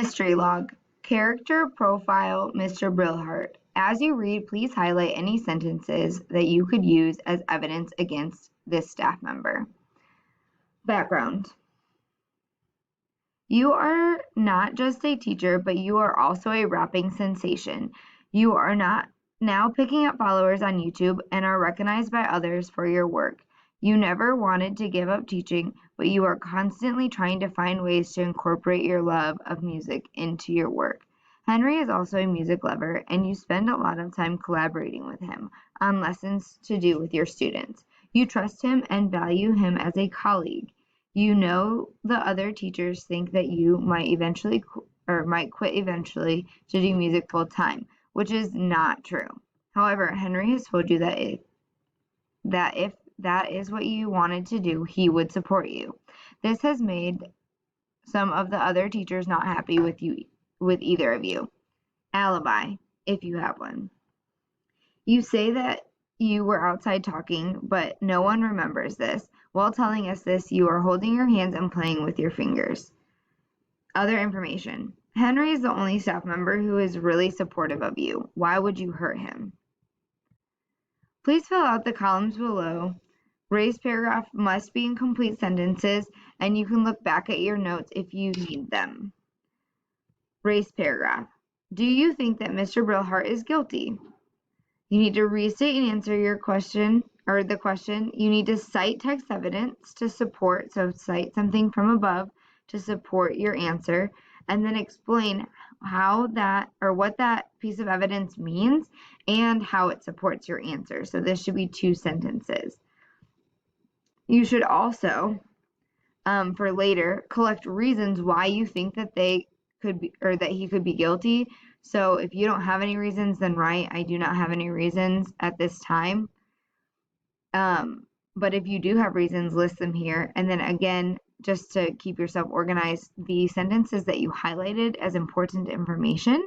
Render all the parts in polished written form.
Mystery log. Character profile Mr. Brillhart. As you read, please highlight any sentences that you could use as evidence against this staff member. Background. You are not just a teacher, but you are also a rapping sensation. You are not now picking up followers on YouTube and are recognized by others for your work. You never wanted to give up teaching, but you are constantly trying to find ways to incorporate your love of music into your work. Henry is also a music lover, and you spend a lot of time collaborating with him on lessons to do with your students. You trust him and value him as a colleague. You know the other teachers think that you might quit eventually to do music full time, which is not true. However, Henry has told you that if that is what you wanted to do, he would support you. This has made some of the other teachers not happy with either of you. Alibi, if you have one. You say that you were outside talking, but no one remembers this. While telling us this, you are holding your hands and playing with your fingers. Other information. Henry is the only staff member who is really supportive of you. Why would you hurt him? Please fill out the columns below. Raised paragraph must be in complete sentences, and you can look back at your notes if you need them. Raised paragraph. Do you think that Mr. Brillhart is guilty? You need to restate and answer your question, or the question. You need to cite text evidence to support, so cite something from above to support your answer, and then explain how that, or what that piece of evidence means and how it supports your answer. So this should be 2 sentences. You should also, for later, collect reasons why you think that they could be, or that he could be guilty. So if you don't have any reasons, then write, I do not have any reasons at this time. But if you do have reasons, list them here. And then again, just to keep yourself organized, the sentences that you highlighted as important information,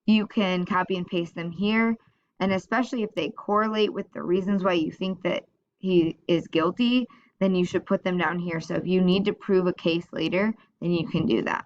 you can copy and paste them here. And especially if they correlate with the reasons why you think that he is guilty, then you should put them down here. So if you need to prove a case later, then you can do that.